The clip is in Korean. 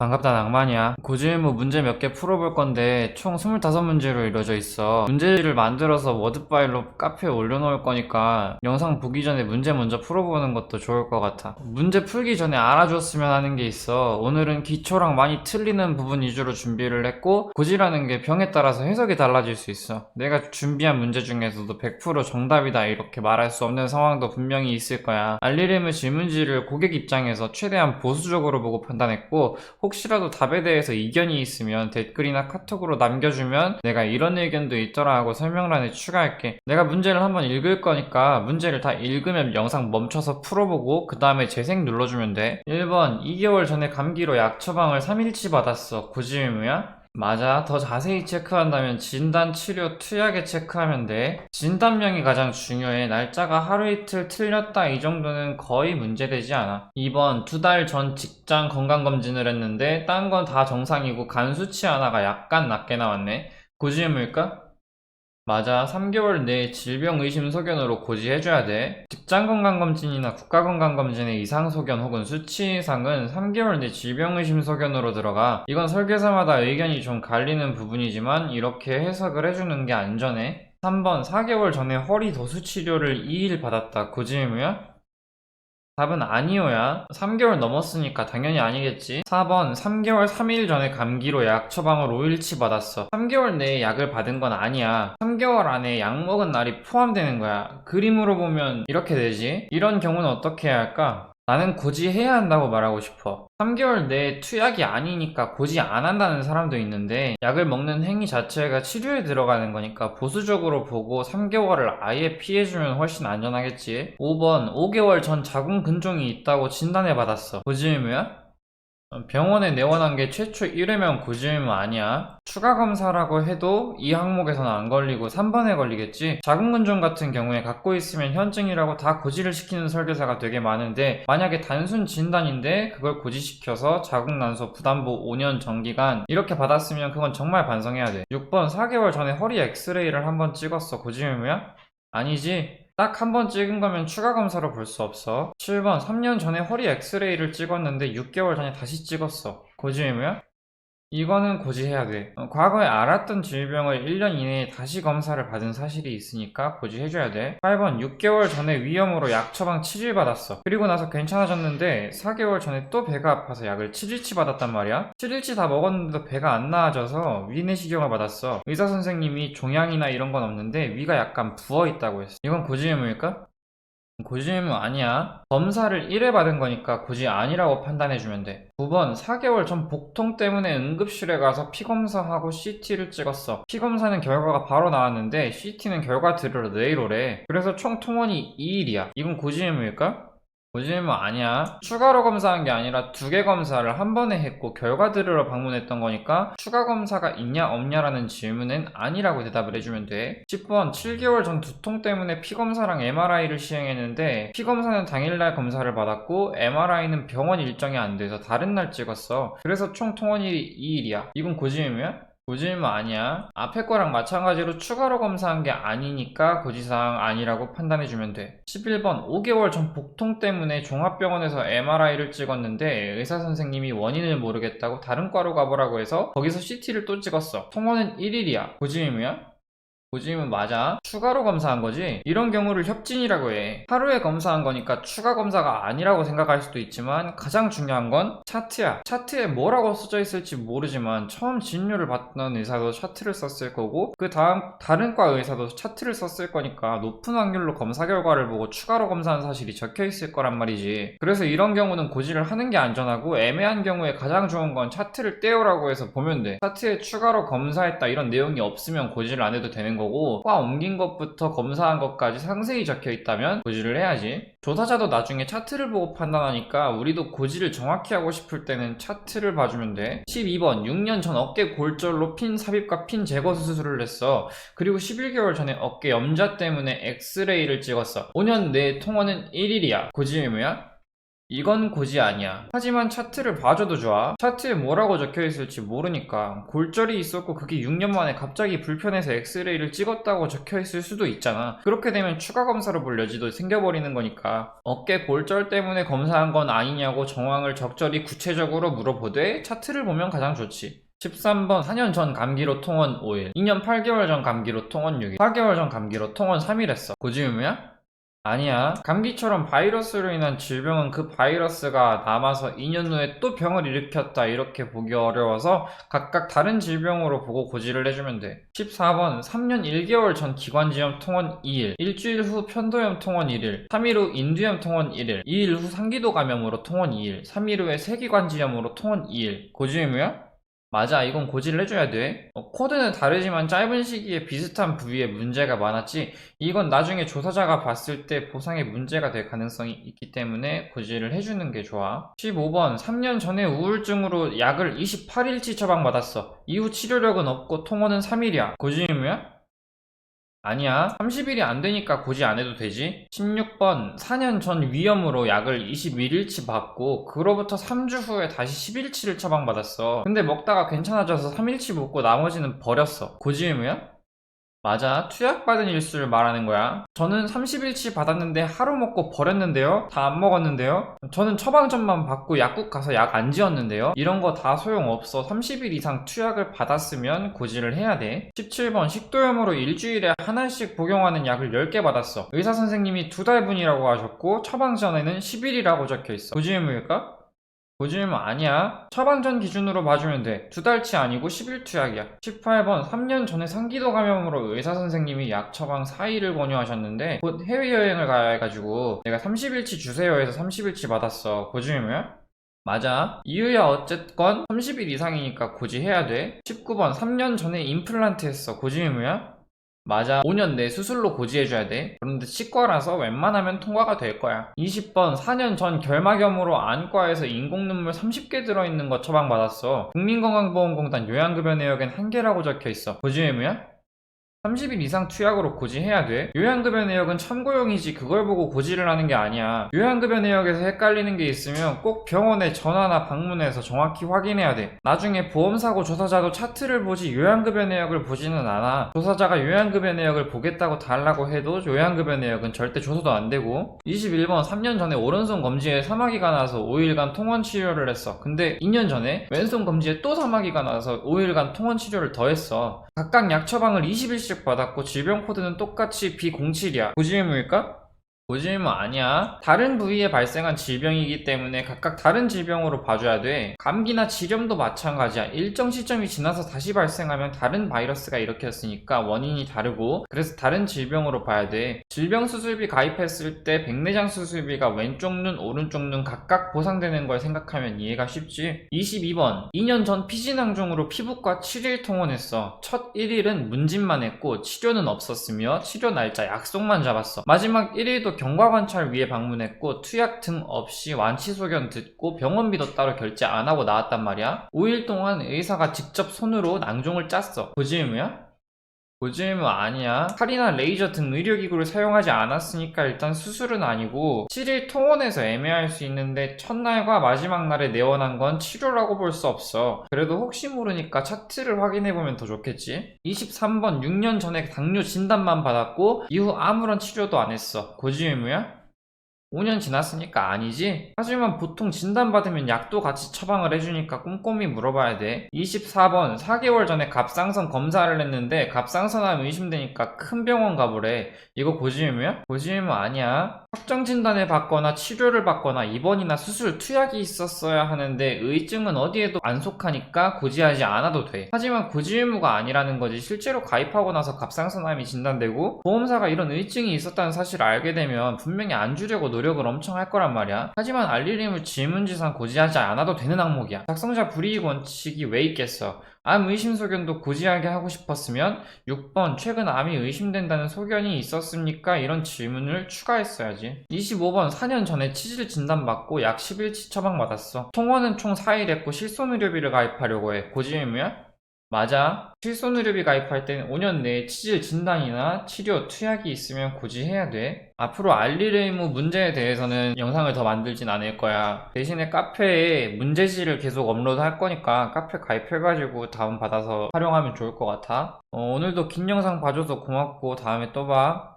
반갑다 낭만이야. 고지의무 문제 몇 개 풀어볼 건데 총 25문제로 이루어져 있어. 문제지를 만들어서 워드 파일로 카페에 올려놓을 거니까 영상 보기 전에 문제 먼저 풀어보는 것도 좋을 것 같아. 문제 풀기 전에 알아줬으면 하는 게 있어. 오늘은 기초랑 많이 틀리는 부분 위주로 준비를 했고 고지라는 게 병에 따라서 해석이 달라질 수 있어. 내가 준비한 문제 중에서도 100% 정답이다 이렇게 말할 수 없는 상황도 분명히 있을 거야. 알리르의 질문지를 고객 입장에서 최대한 보수적으로 보고 판단했고 혹시라도 답에 대해서 이견이 있으면 댓글이나 카톡으로 남겨주면 내가 이런 의견도 있더라 하고 설명란에 추가할게. 내가 문제를 한번 읽을 거니까 문제를 다 읽으면 영상 멈춰서 풀어보고 그 다음에 재생 눌러주면 돼. 1번 2개월 전에 감기로 약 처방을 3일치 받았어. 고지의무야? 맞아. 더 자세히 체크한다면 진단, 치료, 투약에 체크하면 돼. 진단명이 가장 중요해. 날짜가 하루 이틀 틀렸다 이 정도는 거의 문제되지 않아. 2번 2달 전 직장 건강검진을 했는데 딴 건 다 정상이고 간 수치 하나가 약간 낮게 나왔네. 고지의무일까? 맞아. 3개월 내에 질병의심소견으로 고지해줘야 돼. 직장건강검진이나 국가건강검진의 이상소견 혹은 수치 이상은 3개월 내 질병의심소견으로 들어가. 이건 설계사마다 의견이 좀 갈리는 부분이지만 이렇게 해석을 해주는 게 안전해. 3번 4개월 전에 허리 도수 치료를 2일 받았다. 고지의무야? 답은 아니오야. 3개월 넘었으니까 당연히 아니겠지. 4번 3개월 3일 전에 감기로 약 처방을 5일치 받았어. 3개월 내에 약을 받은 건 아니야. 3개월 안에 약 먹은 날이 포함되는 거야. 그림으로 보면 이렇게 되지. 이런 경우는 어떻게 해야 할까? 나는 고지해야 한다고 말하고 싶어. 3개월 내에 투약이 아니니까 고지 안 한다는 사람도 있는데 약을 먹는 행위 자체가 치료에 들어가는 거니까 보수적으로 보고 3개월을 아예 피해주면 훨씬 안전하겠지. 5번 5개월 전 자궁 근종이 있다고 진단해 받았어. 고지의무야? 병원에 내원한 게 최초 1회면 고지의무 아니야. 추가 검사라고 해도 이 항목에서는 안 걸리고 3번에 걸리겠지. 자궁근종 같은 경우에 갖고 있으면 현증이라고 다 고지를 시키는 설계사가 되게 많은데 만약에 단순 진단인데 그걸 고지시켜서 자궁난소 부담보 5년 정기간 이렇게 받았으면 그건 정말 반성해야 돼. 6번 4개월 전에 허리 엑스레이를 한번 찍었어. 고지의무야? 아니지. 딱 한 번 찍은 거면 추가 검사로 볼 수 없어. 7번 3년 전에 허리 엑스레이를 찍었는데 6개월 전에 다시 찍었어. 고지의무야? 이거는 고지해야 돼. 과거에 알았던 질병을 1년 이내에 다시 검사를 받은 사실이 있으니까 고지해줘야 돼. 8번 6개월 전에 위염으로 약 처방 7일 받았어. 그리고 나서 괜찮아졌는데 4개월 전에 또 배가 아파서 약을 7일치 받았단 말이야. 7일치 다 먹었는데도 배가 안 나아져서 위내시경을 받았어. 의사 선생님이 종양이나 이런 건 없는데 위가 약간 부어있다고 했어. 이건 고지의무일까? 고지의무 아니야. 검사를 1회 받은 거니까 고지 아니라고 판단해주면 돼. 9번 4개월 전 복통 때문에 응급실에 가서 피검사하고 CT를 찍었어. 피검사는 결과가 바로 나왔는데 CT는 결과 들으러 내일 오래. 그래서 총 통원이 2일이야. 이건 고지의무일까? 고지의무 아니야. 추가로 검사한 게 아니라 2개 검사를 한 번에 했고 결과 들으러 방문했던 거니까 추가 검사가 있냐 없냐라는 질문은 아니라고 대답을 해주면 돼. 10번 7개월 전 두통 때문에 피검사랑 MRI를 시행했는데 피검사는 당일날 검사를 받았고 MRI는 병원 일정이 안 돼서 다른 날 찍었어. 그래서 총 통원일이 2일이야. 이건 고지의무야? 고지의무 아니야. 앞에 거랑 마찬가지로 추가로 검사한 게 아니니까 고지사항 아니라고 판단해주면 돼. 11번 5개월 전 복통 때문에 종합병원에서 MRI를 찍었는데 의사 선생님이 원인을 모르겠다고 다른 과로 가보라고 해서 거기서 CT를 또 찍었어. 통원은 1일이야. 고지의무야? 고지의무 맞아. 추가로 검사한 거지? 이런 경우를 협진이라고 해. 하루에 검사한 거니까 추가 검사가 아니라고 생각할 수도 있지만 가장 중요한 건 차트야. 차트에 뭐라고 써져 있을지 모르지만 처음 진료를 받던 의사도 차트를 썼을 거고 그 다음 다른 과 의사도 차트를 썼을 거니까 높은 확률로 검사 결과를 보고 추가로 검사한 사실이 적혀 있을 거란 말이지. 그래서 이런 경우는 고지를 하는 게 안전하고 애매한 경우에 가장 좋은 건 차트를 떼오라고 해서 보면 돼. 차트에 추가로 검사했다 이런 내용이 없으면 고지를 안 해도 되는 거고 과 옮긴 것부터 검사한 것까지 상세히 적혀 있다면 고지를 해야지. 조사자도 나중에 차트를 보고 판단하니까 우리도 고지를 정확히 하고 싶을 때는 차트를 봐주면 돼. 12번 6년 전 어깨 골절로 핀 삽입과 핀 제거 수술을 했어. 그리고 11개월 전에 어깨 염좌 때문에 엑스레이를 찍었어. 5년 내 통원은 1일이야. 고지의무야? 이건 고지 아니야. 하지만 차트를 봐줘도 좋아. 차트에 뭐라고 적혀있을지 모르니까. 골절이 있었고 그게 6년 만에 갑자기 불편해서 엑스레이를 찍었다고 적혀있을 수도 있잖아. 그렇게 되면 추가 검사로 볼 여지도 생겨버리는 거니까. 어깨 골절 때문에 검사한 건 아니냐고 정황을 적절히 구체적으로 물어보되 차트를 보면 가장 좋지. 13번 4년 전 감기로 통원 5일, 2년 8개월 전 감기로 통원 6일, 4개월 전 감기로 통원 3일 했어. 고지 의무야? 아니야. 감기처럼 바이러스로 인한 질병은 그 바이러스가 남아서 2년 후에 또 병을 일으켰다 이렇게 보기 어려워서 각각 다른 질병으로 보고 고지를 해주면 돼. 14번 3년 1개월 전 기관지염 통원 2일, 일주일 후 편도염 통원 1일, 3일 후 인두염 통원 1일, 2일 후 상기도 감염으로 통원 2일, 3일 후에 세기관지염으로 통원 2일. 고지 의무야? 맞아, 이건 고지를 해줘야 돼. 코드는 다르지만 짧은 시기에 비슷한 부위에 문제가 많았지, 이건 나중에 조사자가 봤을 때 보상에 문제가 될 가능성이 있기 때문에 고지를 해주는 게 좋아. 15번 3년 전에 우울증으로 약을 28일치 처방받았어. 이후 치료력은 없고 통원은 3일이야. 고지 의무야? 아니야. 30일이 안 되니까 고지 안 해도 되지. 16번 4년 전 위염으로 약을 21일치 받고 그로부터 3주 후에 다시 10일치를 처방받았어. 근데 먹다가 괜찮아져서 3일치 먹고 나머지는 버렸어. 고지 의무야? 맞아. 투약받은 일수를 말하는 거야. 저는 30일치 받았는데 하루 먹고 버렸는데요? 다 안 먹었는데요? 저는 처방전만 받고 약국 가서 약 안 지었는데요? 이런 거 다 소용없어. 30일 이상 투약을 받았으면 고지를 해야 돼. 17번 식도염으로 일주일에 하나씩 복용하는 약을 10개 받았어. 의사 선생님이 2달분이라고 하셨고 처방전에는 10일이라고 적혀있어. 고지 의무일까? 고지 의무 아니야. 처방전 기준으로 봐주면 돼. 2달치 아니고 10일 투약이야. 18번 3년 전에 상기도 감염으로 의사 선생님이 약 처방 4일을 권유하셨는데 곧 해외여행을 가야 해가지고 내가 30일치 주세요 해서 30일치 받았어. 고지 의무야? 맞아. 이유야 어쨌건 30일 이상이니까 고지해야 돼. 19번 3년 전에 임플란트 했어. 고지 의무야? 맞아. 5년 내 수술로 고지해줘야 돼. 그런데 치과라서 웬만하면 통과가 될 거야. 20번 4년 전 결막염으로 안과에서 인공눈물 30개 들어있는 거 처방받았어. 국민건강보험공단 요양급여 내역엔 1개라고 적혀있어. 고지 의무야? 30일 이상 투약으로 고지해야 돼. 요양급여 내역은 참고용이지 그걸 보고 고지를 하는 게 아니야. 요양급여 내역에서 헷갈리는 게 있으면 꼭 병원에 전화나 방문해서 정확히 확인해야 돼. 나중에 보험사고 조사자도 차트를 보지 요양급여 내역을 보지는 않아. 조사자가 요양급여 내역을 보겠다고 달라고 해도 요양급여 내역은 절대 조사도 안 되고. 21번 3년 전에 오른손 검지에 사마귀가 나서 5일간 통원 치료를 했어. 근데 2년 전에 왼손 검지에 또 사마귀가 나서 5일간 통원 치료를 더 했어. 각각 약 처방을 20일씩 받았고 질병 코드는 똑같이 B07이야. 고지 의무일까? 고지 의무 아니야. 다른 부위에 발생한 질병이기 때문에 각각 다른 질병으로 봐줘야 돼. 감기나 질염도 마찬가지야. 일정 시점이 지나서 다시 발생하면 다른 바이러스가 일으켰으니까 원인이 다르고 그래서 다른 질병으로 봐야 돼. 질병 수술비 가입했을 때 백내장 수술비가 왼쪽 눈, 오른쪽 눈 각각 보상되는 걸 생각하면 이해가 쉽지. 22번 2년 전 피지낭종으로 피부과 7일 통원했어. 첫 1일은 문진만 했고 치료는 없었으며 치료 날짜 약속만 잡았어. 마지막 1일도 경과관찰 위에 방문했고 투약 등 없이 완치 소견 듣고 병원비도 따로 결제 안 하고 나왔단 말이야. 5일 동안 의사가 직접 손으로 낭종을 짰어. 고지 의무야? 고지 의무 아니야. 칼이나 레이저 등 의료기구를 사용하지 않았으니까 일단 수술은 아니고 7일 통원에서 애매할 수 있는데 첫날과 마지막 날에 내원한 건 치료라고 볼 수 없어. 그래도 혹시 모르니까 차트를 확인해보면 더 좋겠지. 23번 6년 전에 당뇨 진단만 받았고 이후 아무런 치료도 안 했어. 고지 의무야? 5년 지났으니까 아니지? 하지만 보통 진단받으면 약도 같이 처방을 해주니까 꼼꼼히 물어봐야 돼. 24번 4개월 전에 갑상선 검사를 했는데 갑상선암 의심되니까 큰 병원 가보래. 이거 고지 의무야? 고지 의무 아니야. 확정 진단을 받거나 치료를 받거나 입원이나 수술, 투약이 있었어야 하는데 의증은 어디에도 안 속하니까 고지하지 않아도 돼. 하지만 고지 의무가 아니라는 거지. 실제로 가입하고 나서 갑상선암이 진단되고 보험사가 이런 의증이 있었다는 사실을 알게 되면 분명히 안 주려고 노력을 엄청 할 거란 말이야. 하지만 알리림을 질문지상 고지하지 않아도 되는 항목이야. 작성자 불이익 원칙이 왜 있겠어. 암 의심 소견도 고지하게 하고 싶었으면 6번 최근 암이 의심된다는 소견이 있었습니까? 이런 질문을 추가했어야지. 25번 4년 전에 치질 진단받고 약 10일치 처방받았어. 통원은 총 4일 했고 실손의료비를 가입하려고 해. 고지 의무야? 맞아. 실손의료비 가입할 땐 5년 내에 치질 진단이나 치료, 투약이 있으면 굳이 해야 돼. 앞으로 알릴 의무 문제에 대해서는 영상을 더 만들진 않을 거야. 대신에 카페에 문제지를 계속 업로드 할 거니까 카페 가입해가지고 다운받아서 활용하면 좋을 것 같아. 오늘도 긴 영상 봐줘서 고맙고 다음에 또 봐.